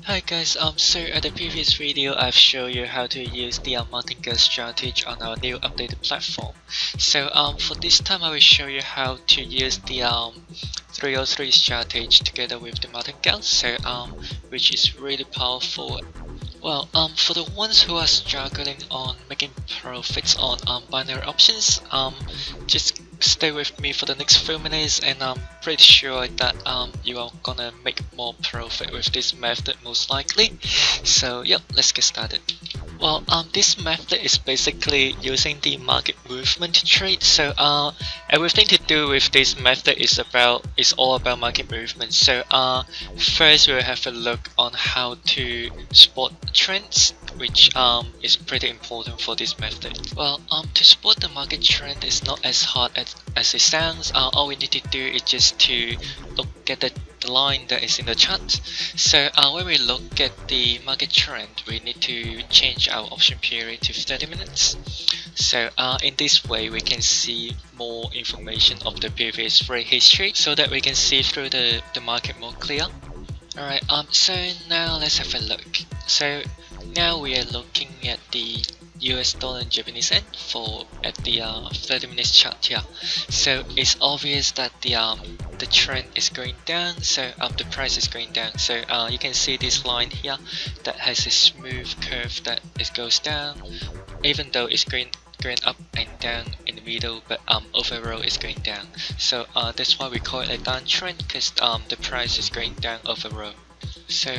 Hi guys, so at the previous video I've shown you how to use the Martingale strategy on our new updated platform. So for this time I will show you how to use the 303 strategy together with the Martingale, so which is really powerful. Well, for the ones who are struggling on making profits on binary options, just stay with me for the next few minutes, and I'm pretty sure that you are gonna make more profit with this method most likely. So yep, let's get started. Well, this method is basically using the market movement to trade. So everything to do with this method is all about market movement. So first we'll have a look on how to spot trends, which is pretty important for this method. Well, to spot the market trend is not as hard as it sounds. All we need to do is just to look at the line that is in the chart. So when we look at the market trend, we need to change our option period to 30 minutes. So in this way we can see more information of the previous trade history so that we can see through the market more clear. Alright, so now let's have a look. So now we are looking at the US dollar and Japanese yen at the 30 minutes chart here. So it's obvious that the trend is going down, so the price is going down. So you can see this line here that has a smooth curve that it goes down, even though it's going up and down in the middle, but overall it's going down. So that's why we call it a downtrend, because the price is going down overall. So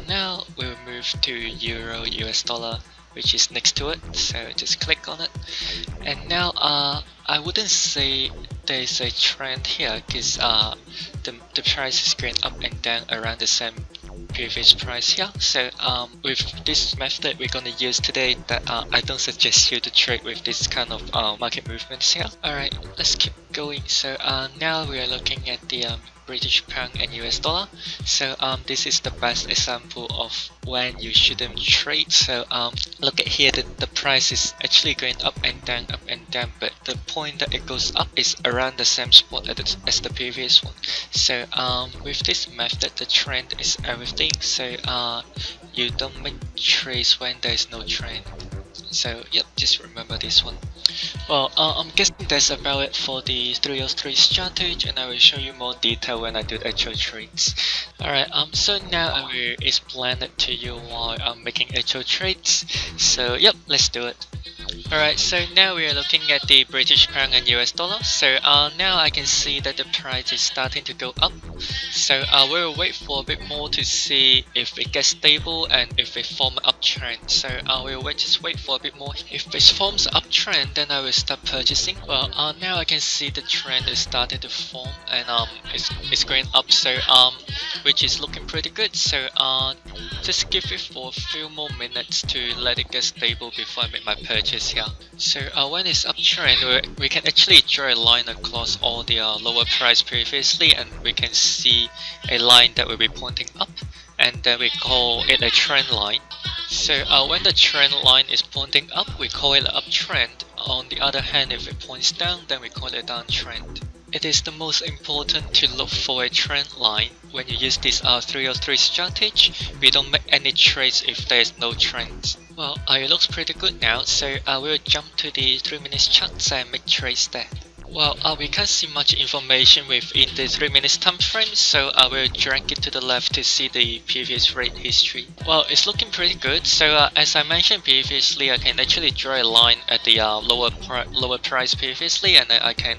now we'll move to Euro US dollar, which is next to it, so just click on it. And now I wouldn't say there's a trend here, because the price is going up and down around the same previous price here. So with this method we're gonna use today, that I don't suggest you to trade with this kind of market movements here. Alright, let's keep going. So now we are looking at the British pound and US dollar. So this is the best example of when you shouldn't trade. So look at here, the price is actually going up and down, but the point that it goes up is around the same spot as the previous one. So with this method the trend is everything, so you don't make trades when there is no trend. So yep, just remember this one. Well, I'm guessing that's about it for the 303 strategy, and I will show you more detail when I do the actual trades. Alright, so now I will explain it to you while I'm making actual trades. So yep, let's do it. Alright, so now we are looking at the British pound and US dollar. So now I can see that the price is starting to go up. So we'll wait for a bit more to see if it gets stable and if it forms an uptrend. So we'll just wait for a bit more. If it forms an uptrend, then I will start purchasing. Well, now I can see the trend is starting to form, and it's going up. So which is looking pretty good. So just give it for a few more minutes to let it get stable before I make my purchase here. So when it's uptrend, we can actually draw a line across all the lower price previously, and we can see a line that will be pointing up, and then we call it a trend line. So when the trend line is pointing up, we call it an uptrend. On the other hand, if it points down, then we call it a downtrend. It is the most important to look for a trend line when you use this 303 strategy. We don't make any trades if there is no trend. Well, it looks pretty good now, so we'll jump to the 3 minutes charts and make trades there. Well, we can't see much information within the 3 minutes time frame, so I will drag it to the left to see the previous rate history. Well, it's looking pretty good. So as I mentioned previously, I can actually draw a line at the lower price previously, and I can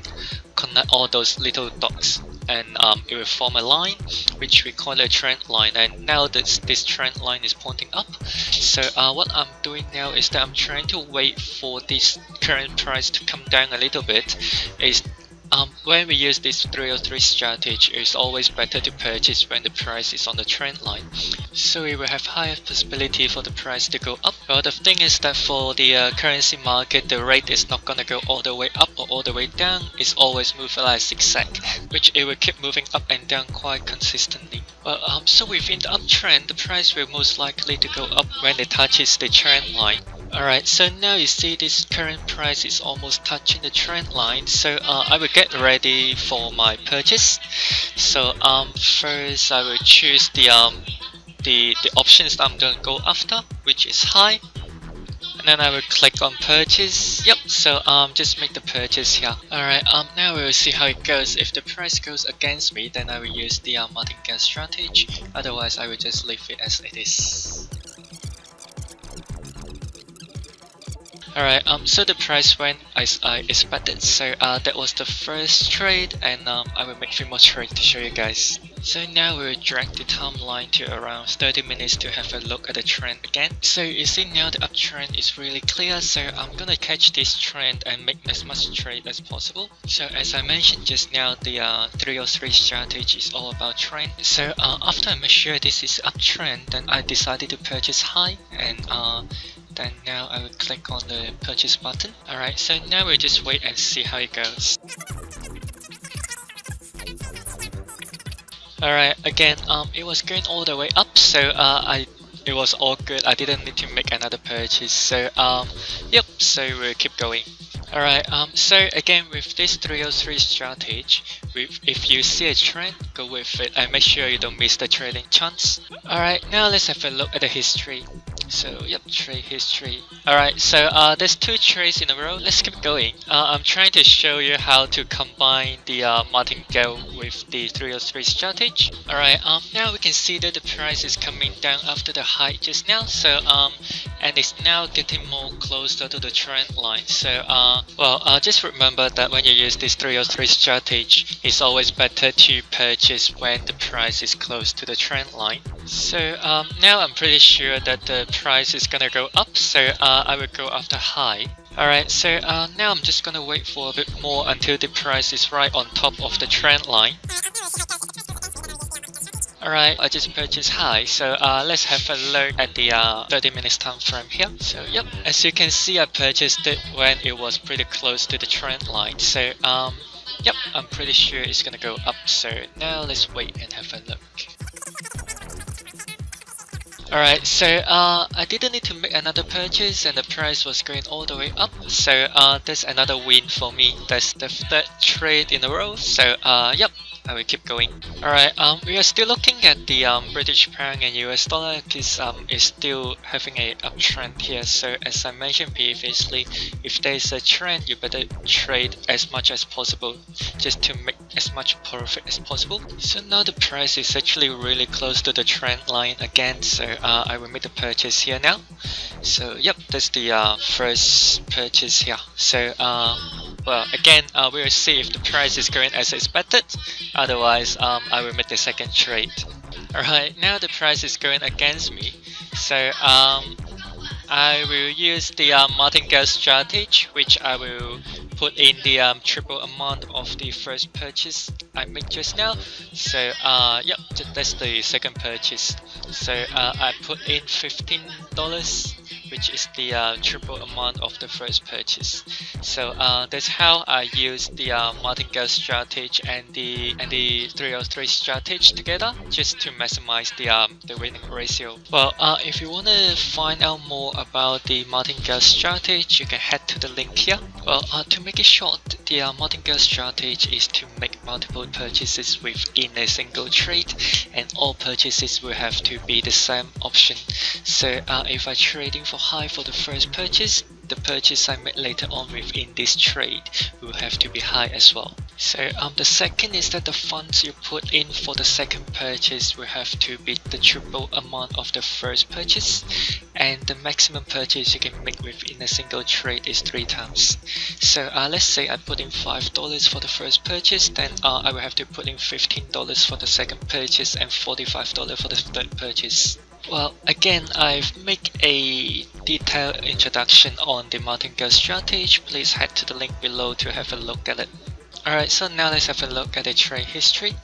connect all those little dots, and it will form a line which we call a trend line. And now this trend line is pointing up. So what I'm doing now is that I'm trying to wait for this current price to come down a little bit. When we use this 303 strategy, it's always better to purchase when the price is on the trend line, so we will have higher possibility for the price to go up. Well, the thing is that for the currency market, the rate is not gonna go all the way up or all the way down. It's always moving like zigzag, which it will keep moving up and down quite consistently. Well, so within the uptrend, the price will most likely to go up when it touches the trend line. Alright, so now you see this current price is almost touching the trend line, so I will get ready for my purchase. So first I will choose the the options that I'm gonna go after, which is high. And then I will click on purchase. Yep, so just make the purchase here. Alright, now we will see how it goes. If the price goes against me, then I will use the Martingale strategy. Otherwise, I will just leave it as it is. Alright, so the price went as I expected, so that was the first trade, and I will make 3 more trades to show you guys. So now we'll drag the timeline to around 30 minutes to have a look at the trend again. So you see now the uptrend is really clear, so I'm gonna catch this trend and make as much trade as possible. So as I mentioned just now, the 303 strategy is all about trend. So after I make sure this is uptrend, then I decided to purchase high, and then now I will click on the purchase button. Alright, so now we'll just wait and see how it goes. Alright, again, it was going all the way up, so it was all good. I didn't need to make another purchase, so yep, so we'll keep going. Alright, so again with this 303 strategy, if you see a trend, go with it and make sure you don't miss the trading chance. Alright, now let's have a look at the history. So yep, trade history. Alright, so there's 2 trades in a row. Let's keep going. I'm trying to show you how to combine the Martingale with the 303 strategy. Alright, now we can see that the price is coming down after the high just now. So and it's now getting more closer to the trend line. So just remember that when you use this 303 strategy, it's always better to purchase when the price is close to the trend line. So now I'm pretty sure that the price is gonna go up, so I will go after high. Alright, so now I'm just gonna wait for a bit more until the price is right on top of the trend line. Alright, I just purchased high, so let's have a look at the 30 minutes time frame here. So yep, as you can see, I purchased it when it was pretty close to the trend line. So yep, I'm pretty sure it's gonna go up, so now let's wait and have a look. Alright, so I didn't need to make another purchase and the price was going all the way up, so that's another win for me. That's the 3rd trade in a row, so yep, I will keep going. Alright, we are still looking at the British pound and US dollar because it's still having a uptrend here. So as I mentioned previously, if there is a trend, you better trade as much as possible just to make as much profit as possible. So now the price is actually really close to the trend line again, so I will make the purchase here now. So yep, that's the first purchase here. So well, again, we will see if the price is going as expected. Otherwise, I will make the second trade. Alright, now the price is going against me. So I will use the Martingale strategy, which I will put in the triple amount of the first purchase I made just now. So yep, that's the second purchase. So I put in $15, which is the triple amount of the first purchase. So that's how I use the Martingale strategy and the 303 strategy together, just to maximize the winning ratio. Well, if you want to find out more about the Martingale strategy, you can head to the link here. Well, to make it short, the Martingale strategy is to make multiple purchases within a single trade, and all purchases will have to be the same option. So if I'm trading for high for the first purchase, the purchase I made later on within this trade will have to be high as well. So the second is that the funds you put in for the second purchase will have to be the triple amount of the first purchase, and the maximum purchase you can make within a single trade is 3 times. So let's say I put in $5 for the first purchase, then I will have to put in $15 for the second purchase and $45 for the third purchase. Well, again, I've made a detailed introduction on the Martingale strategy. Please head to the link below to have a look at it. Alright, so now let's have a look at the trade history.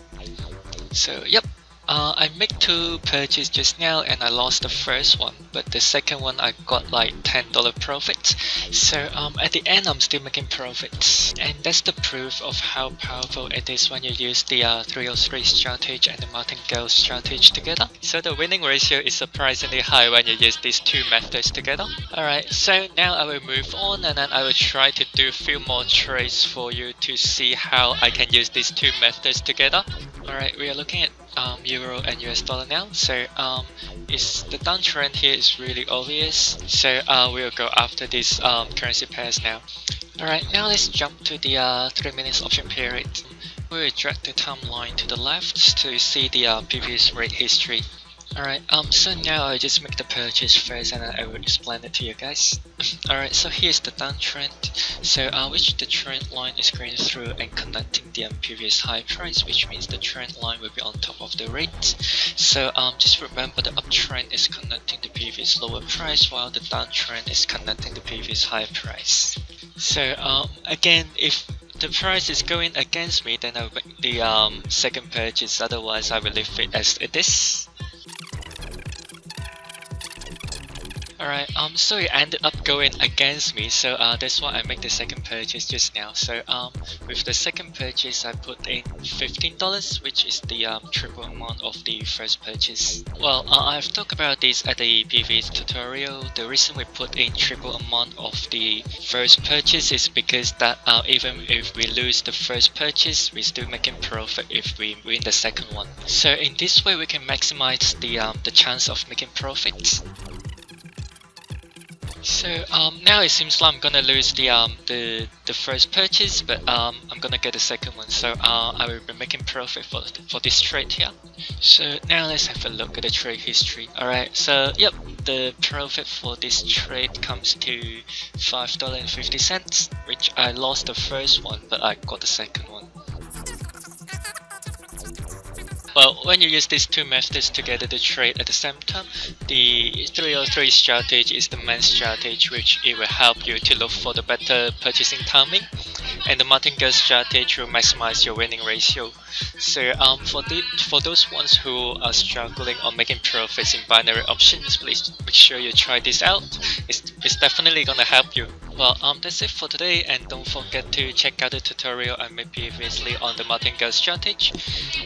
So yep, I made 2 purchases just now and I lost the first one, but the second one I got like $10 profit. So at the end I'm still making profits, and that's the proof of how powerful it is when you use the 303 strategy and the Martingale strategy together. So the winning ratio is surprisingly high when you use these 2 methods together. Alright, so now I will move on and then I will try to do a few more trades for you to see how I can use these 2 methods together. Alright, we are looking at Euro and US dollar now. So is the downtrend here is really obvious. So we'll go after these currency pairs now. Alright, now let's jump to the 3 minutes option period. We'll drag the timeline to the left to see the previous rate history. Alright, so now I'll just make the purchase first and then I will explain it to you guys. Alright, so here's the downtrend. So which the trend line is going through and connecting the previous high price, which means the trend line will be on top of the rate. So just remember the uptrend is connecting the previous lower price while the downtrend is connecting the previous high price. So again, if the price is going against me, then I'll make the second purchase, otherwise I will leave it as it is. Alright, so it ended up going against me, so that's why I make the second purchase just now. So with the second purchase I put in $15, which is the triple amount of the first purchase. Well, I've talked about this at the previous tutorial. The reason we put in triple amount of the first purchase is because that even if we lose the first purchase, we're still making profit if we win the second one. So in this way we can maximize the chance of making profits. So now it seems like I'm gonna lose the first purchase, but I'm gonna get the second one. So I will be making profit for this trade here. So now let's have a look at the trade history. Alright, so yep, the profit for this trade comes to $5.50, which I lost the first one, but I got the second one. Well, when you use these two methods together to trade at the same time, the 303 strategy is the main strategy, which it will help you to look for the better purchasing timing, and the Martingale strategy will maximize your winning ratio. So for those ones who are struggling on making profits in binary options, please make sure you try this out. It's definitely gonna help you. Well, that's it for today, and don't forget to check out the tutorial I made previously on the Martingale strategy,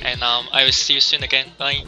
and I will see you soon again. Bye.